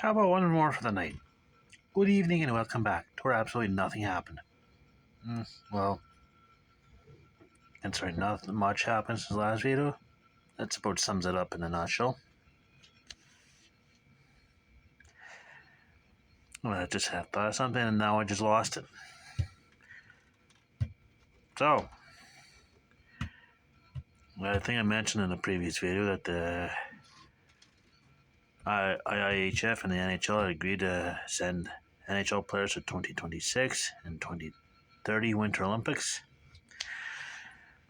How about one more for the night? Good evening and welcome back to where absolutely nothing happened. Well, considering nothing much happened since the last video, that's about sums it up in a nutshell. Well, I just had thought of something and now I just lost it. So, I think I mentioned in the previous video that the IIHF and the NHL had agreed to send NHL players to 2026 and 2030 Winter Olympics.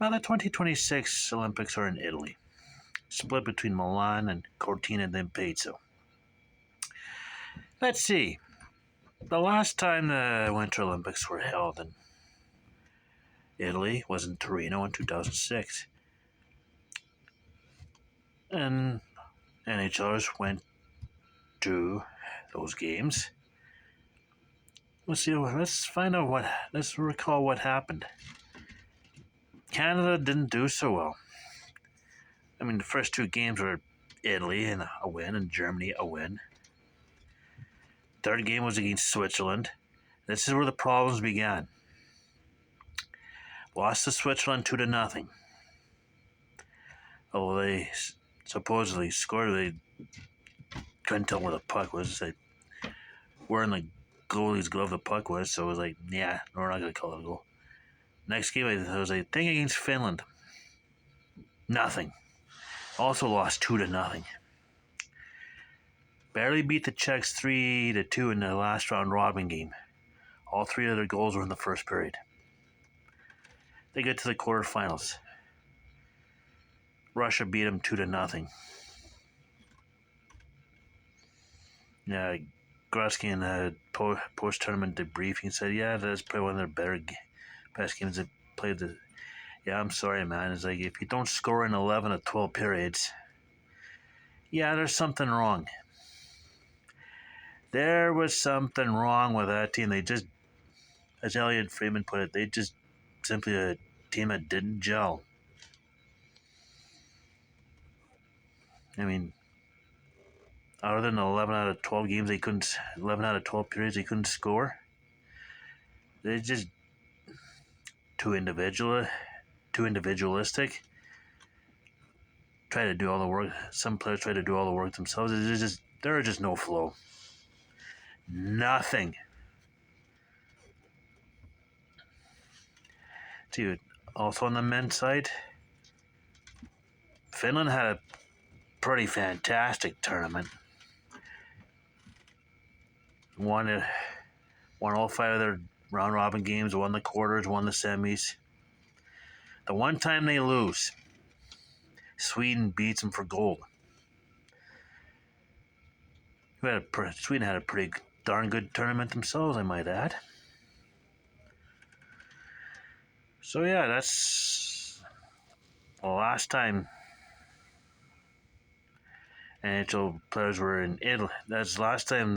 Now, the 2026 Olympics are in Italy, split between Milan and Cortina d'Ampezzo. Let's see. The last time the Winter Olympics were held in Italy was in Torino in 2006. And NHLers went to those games. Let's recall what happened. Canada didn't do so well. I mean, the first two games were Italy and a win, and Germany a win. Third game was against Switzerland. This is where the problems began. Lost to Switzerland 2-0. Although they supposedly scored, they couldn't tell where the puck was. They where in the goalie's glove the puck was, so it was like, yeah, we're not going to call it a goal. Next game, it was a thing against Finland. Nothing. Also lost 2-0. Barely beat the Czechs 3-2 in the last round robin game. All three of their goals were in the first period. They get to the quarterfinals. Russia beat them 2-0. Yeah, Gretzky in the post-tournament debriefing said, yeah, that's probably one of their best games they played. Yeah, I'm sorry, man. It's like, if you don't score in 11 of 12 periods, yeah, there's something wrong. There was something wrong with that team. They just, as Elliot Friedman put it, they just simply a team that didn't gel. I mean, other than 11 out of 12 games, 11 out of 12 periods, they couldn't score. They're just too individualistic. Try to do all the work. Some players try to do all the work themselves. There is just no flow. Nothing. Dude, also on the men's side, Finland had a pretty fantastic tournament. Won all 5 of their round robin games, won the quarters, won the semis. The one time they lose, Sweden beats them for gold. Sweden had a pretty darn good tournament themselves, I might add. So yeah, that's the last time NHL players were in Italy. That's the last time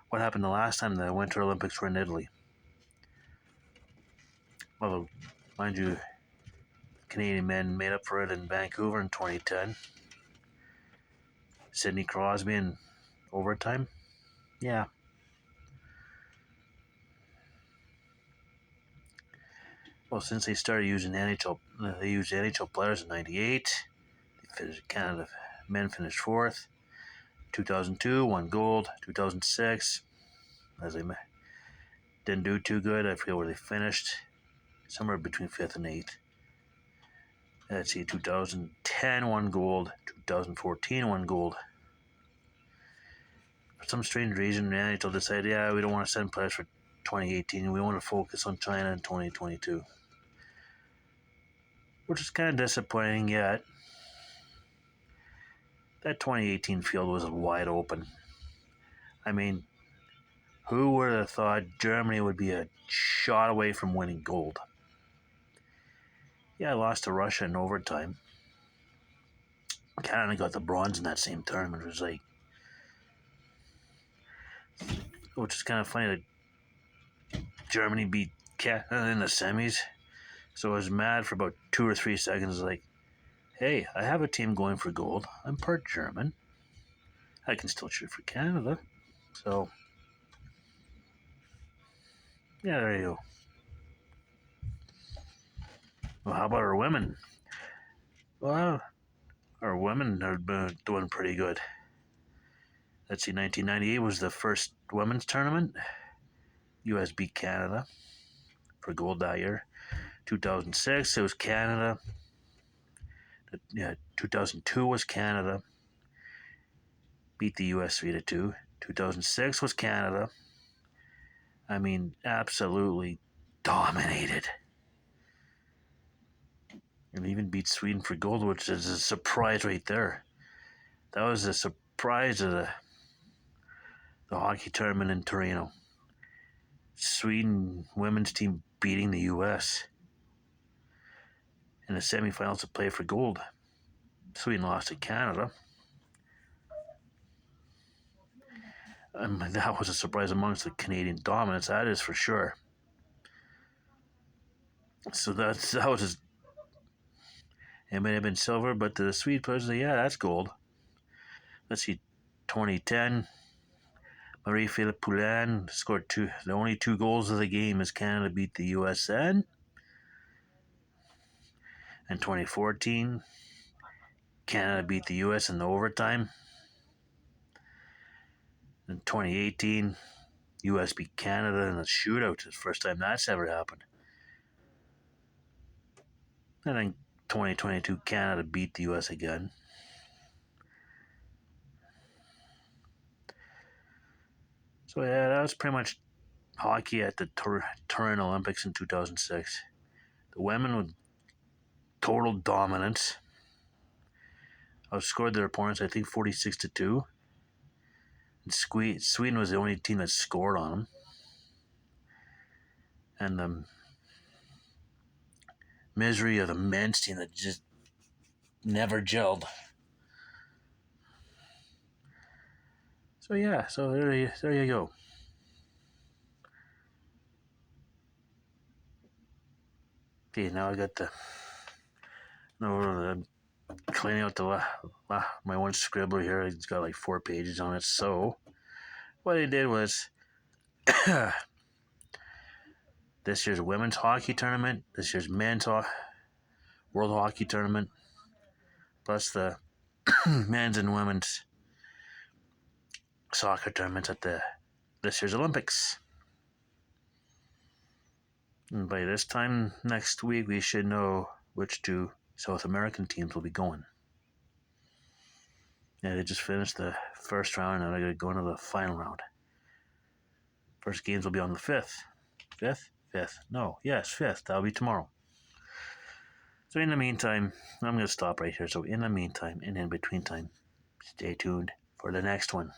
what happened the last time the Winter Olympics were in Italy. Although, mind you, Canadian men made up for it in Vancouver in 2010. Sidney Crosby in overtime. Yeah. Well, since they started using they used NHL players in '98. Canada men finished 4th. 2002 won gold. 2006, as they didn't do too good. I forget where they finished. Somewhere between 5th and 8th. Let's see, 2010 won gold. 2014 won gold. For some strange reason, the NHL decided, yeah, we don't want to send players for 2018. We want to focus on China in 2022. Which is kind of disappointing, yet that 2018 field was wide open. I mean, who would have thought Germany would be a shot away from winning gold? Yeah, I lost to Russia in overtime. Canada got the bronze in that same tournament. It was like, which is kind of funny that Germany beat Canada in the semis. So I was mad for about 2 or 3 seconds. Like, hey, I have a team going for gold. I'm part German. I can still shoot for Canada. So, yeah, there you go. Well, how about our women? Well, our women are doing pretty good. Let's see, 1998 was the first women's tournament. US beat Canada for gold that year. 2006, it was Canada. Yeah, 2002 was Canada. Beat the US 3-2. 2006 was Canada. I mean, absolutely dominated. And even beat Sweden for gold, which is a surprise right there. That was a surprise of the hockey tournament in Torino. Sweden women's team beating the US in the semifinals to play for gold. Sweden lost to Canada. That was a surprise amongst the Canadian dominance, that is for sure. So that was just, it may have been silver, but the Swede players say, yeah, that's gold. Let's see, 2010, Marie-Philippe Poulin scored the only 2 goals of the game as Canada beat the USN. In 2014, Canada beat the US in the overtime. In 2018, US beat Canada in a shootout. It's the first time that's ever happened. And then 2022, Canada beat the US again. So yeah, that was pretty much hockey at the Turin Olympics in 2006. The women with total dominance outscored their opponents, I think 46-2. And Sweden was the only team that scored on them. And the misery of the men's team that just never gelled. So yeah, so there you go. Okay, now I got I'm cleaning out my one scribbler here. It's got like 4 pages on it. So what I did was this year's women's hockey tournament, this year's men's world hockey tournament, plus the men's and women's soccer tournaments at this year's Olympics. And by this time next week, we should know which 2 South American teams will be going. Yeah, they just finished the first round, and they're going to go into the final round. First games will be on the 5th. 5th? 5th. No, yes, 5th. That'll be tomorrow. So in the meantime, I'm going to stop right here. So in the meantime, and in between time, stay tuned for the next one.